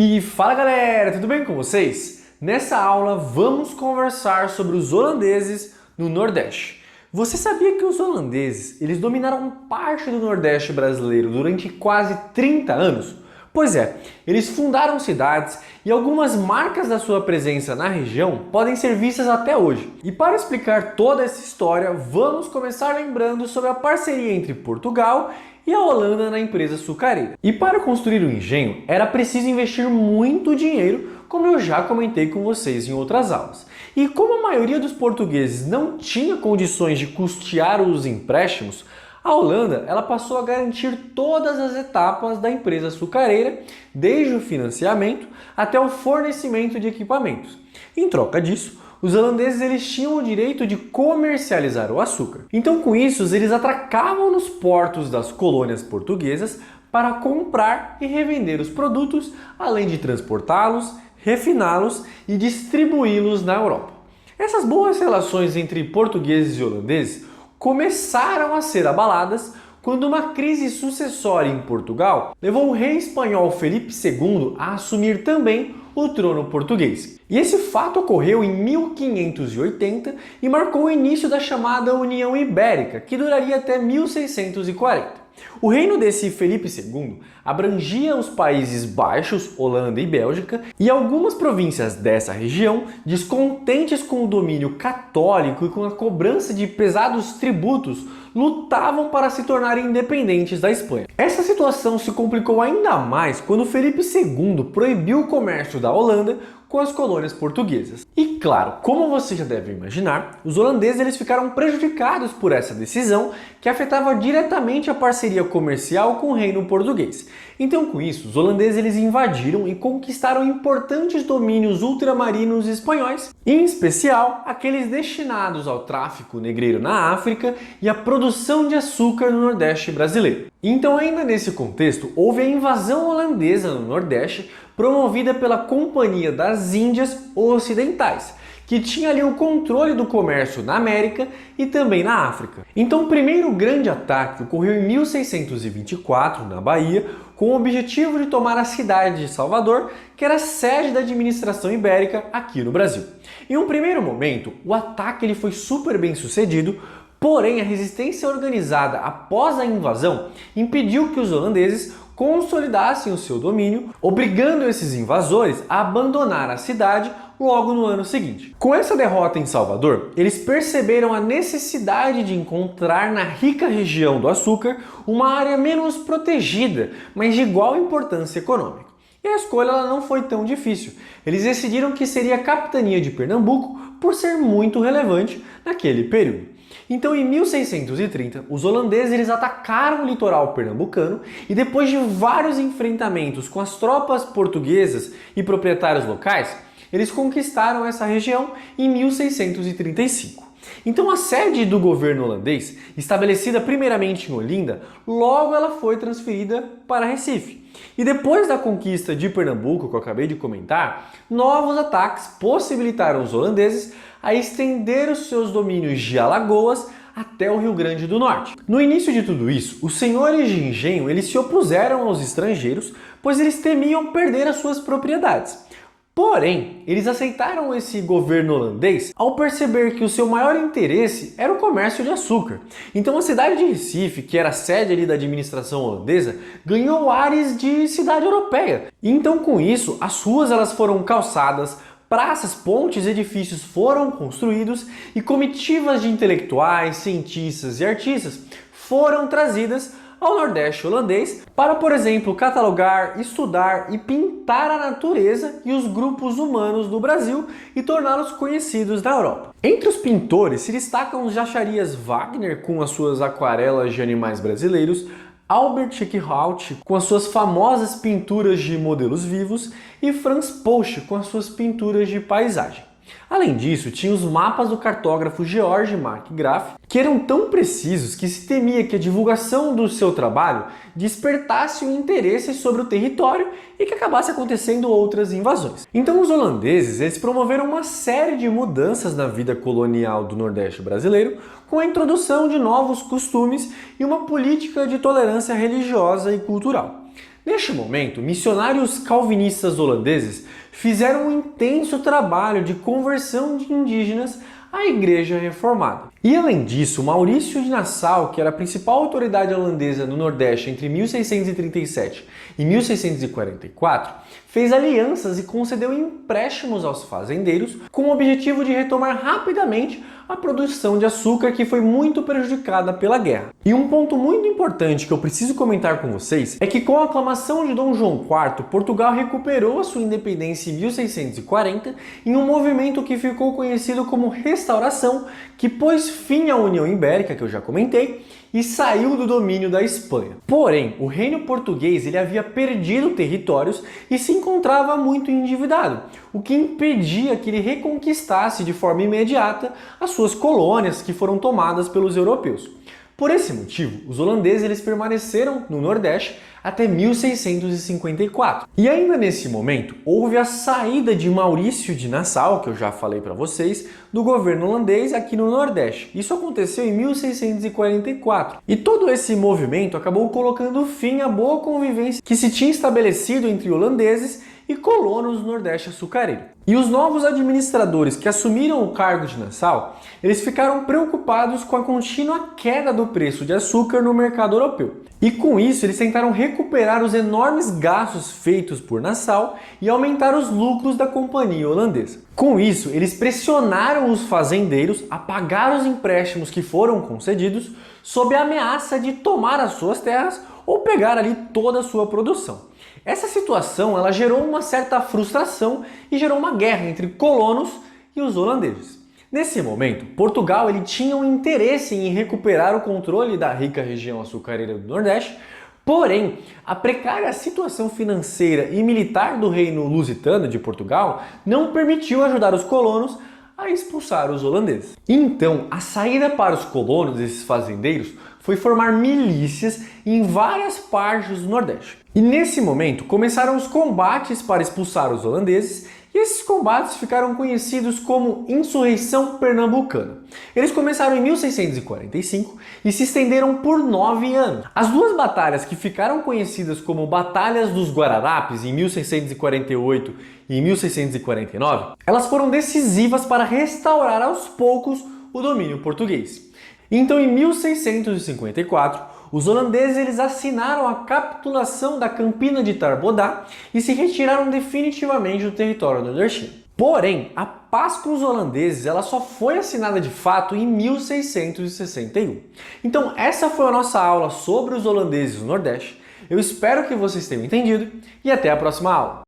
E fala galera, tudo bem com vocês? Nessa aula vamos conversar sobre os holandeses no Nordeste. Você sabia que os holandeses eles dominaram parte do Nordeste brasileiro durante quase 30 anos? Pois é, eles fundaram cidades e algumas marcas da sua presença na região podem ser vistas até hoje. E para explicar toda essa história, vamos começar lembrando sobre a parceria entre Portugal e a Holanda na empresa açucareira. E para construir o engenho, era preciso investir muito dinheiro, como eu já comentei com vocês em outras aulas. E como a maioria dos portugueses não tinha condições de custear os empréstimos, a Holanda ela passou a garantir todas as etapas da empresa açucareira, desde o financiamento até o fornecimento de equipamentos. Em troca disso, os holandeses eles tinham o direito de comercializar o açúcar. Então, com isso, eles atracavam nos portos das colônias portuguesas para comprar e revender os produtos, além de transportá-los, refiná-los e distribuí-los na Europa. Essas boas relações entre portugueses e holandeses começaram a ser abaladas quando uma crise sucessória em Portugal levou o rei espanhol Felipe II a assumir também o trono português. E esse fato ocorreu em 1580 e marcou o início da chamada União Ibérica, que duraria até 1640. O reino desse Felipe II abrangia os Países Baixos, Holanda e Bélgica, e algumas províncias dessa região, descontentes com o domínio católico e com a cobrança de pesados tributos, lutavam para se tornarem independentes da Espanha. Essa situação se complicou ainda mais quando Felipe II proibiu o comércio da Holanda com as colônias portuguesas. E claro, como você já deve imaginar, os holandeses eles ficaram prejudicados por essa decisão que afetava diretamente a parceria comercial com o reino português. Então, com isso, os holandeses eles invadiram e conquistaram importantes domínios ultramarinos espanhóis, em especial aqueles destinados ao tráfico negreiro na África e à produção de açúcar no Nordeste brasileiro. Então, ainda nesse contexto, houve a invasão holandesa no Nordeste, promovida pela Companhia das Índias Ocidentais, que tinha ali o controle do comércio na América e também na África. Então o primeiro grande ataque ocorreu em 1624, na Bahia, com o objetivo de tomar a cidade de Salvador, que era sede da administração ibérica aqui no Brasil. Em um primeiro momento, o ataque ele foi super bem sucedido, porém a resistência organizada após a invasão impediu que os holandeses consolidassem o seu domínio, obrigando esses invasores a abandonar a cidade logo no ano seguinte. Com essa derrota em Salvador, eles perceberam a necessidade de encontrar na rica região do açúcar uma área menos protegida, mas de igual importância econômica. E a escolha ela não foi tão difícil. Eles decidiram que seria a capitania de Pernambuco por ser muito relevante naquele período. Então, em 1630, os holandeses eles atacaram o litoral pernambucano e depois de vários enfrentamentos com as tropas portuguesas e proprietários locais, eles conquistaram essa região em 1635. Então, a sede do governo holandês, estabelecida primeiramente em Olinda, logo ela foi transferida para Recife. E depois da conquista de Pernambuco, que eu acabei de comentar, novos ataques possibilitaram os holandeses a estender os seus domínios de Alagoas até o Rio Grande do Norte. No início de tudo isso, os senhores de engenho eles se opuseram aos estrangeiros, pois eles temiam perder as suas propriedades. Porém, eles aceitaram esse governo holandês ao perceber que o seu maior interesse era o comércio de açúcar. Então a cidade de Recife, que era a sede ali da administração holandesa, ganhou ares de cidade europeia. E então com isso, as ruas elas foram calçadas, praças, pontes, edifícios foram construídos e comitivas de intelectuais, cientistas e artistas foram trazidas ao Nordeste holandês para, por exemplo, catalogar, estudar e pintar a natureza e os grupos humanos do Brasil e torná-los conhecidos na Europa. Entre os pintores se destacam os Jacharias Wagner com as suas aquarelas de animais brasileiros, Albert Eichhout com as suas famosas pinturas de modelos vivos e Franz Pouch com as suas pinturas de paisagem. Além disso, tinha os mapas do cartógrafo George Mark Graf, que eram tão precisos que se temia que a divulgação do seu trabalho despertasse o interesse sobre o território e que acabasse acontecendo outras invasões. Então os holandeses eles promoveram uma série de mudanças na vida colonial do Nordeste brasileiro, com a introdução de novos costumes e uma política de tolerância religiosa e cultural. Neste momento, missionários calvinistas holandeses fizeram um intenso trabalho de conversão de indígenas à Igreja Reformada. E além disso, Maurício de Nassau, que era a principal autoridade holandesa no Nordeste entre 1637 e 1644, fez alianças e concedeu empréstimos aos fazendeiros com o objetivo de retomar rapidamente a produção de açúcar, que foi muito prejudicada pela guerra. E um ponto muito importante que eu preciso comentar com vocês é que com a aclamação de Dom João IV, Portugal recuperou a sua independência em 1640 em um movimento que ficou conhecido como Restauração, que pôs fim à União Ibérica, que eu já comentei, e saiu do domínio da Espanha. Porém, o reino português ele havia perdido territórios e se encontrava muito endividado, o que impedia que ele reconquistasse de forma imediata as suas colônias que foram tomadas pelos europeus. Por esse motivo, os holandeses eles permaneceram no Nordeste até 1654. E ainda nesse momento, houve a saída de Maurício de Nassau, que eu já falei para vocês, do governo holandês aqui no Nordeste. Isso aconteceu em 1644. E todo esse movimento acabou colocando fim à boa convivência que se tinha estabelecido entre holandeses e colonos do Nordeste açucareiro. E os novos administradores que assumiram o cargo de Nassau, eles ficaram preocupados com a contínua queda do preço de açúcar no mercado europeu. E com isso, eles tentaram recuperar os enormes gastos feitos por Nassau e aumentar os lucros da companhia holandesa. Com isso, eles pressionaram os fazendeiros a pagar os empréstimos que foram concedidos sob a ameaça de tomar as suas terras ou pegar ali toda a sua produção. Essa situação ela gerou uma certa frustração e gerou uma guerra entre colonos e os holandeses. Nesse momento, Portugal ele tinha um interesse em recuperar o controle da rica região açucareira do Nordeste, porém, a precária situação financeira e militar do reino lusitano de Portugal não permitiu ajudar os colonos a expulsar os holandeses. Então, a saída para os colonos, esses fazendeiros, foi formar milícias em várias partes do Nordeste. E nesse momento começaram os combates para expulsar os holandeses, e esses combates ficaram conhecidos como Insurreição Pernambucana. Eles começaram em 1645 e se estenderam por 9 anos. As duas batalhas que ficaram conhecidas como Batalhas dos Guararapes, em 1648 e em 1649, elas foram decisivas para restaurar aos poucos o domínio português. Então, em 1654, os holandeses eles assinaram a capitulação da Campina de Tarbodá e se retiraram definitivamente do território nordestino. Porém, a paz com os holandeses ela só foi assinada de fato em 1661. Então, essa foi a nossa aula sobre os holandeses do Nordeste. Eu espero que vocês tenham entendido e até a próxima aula.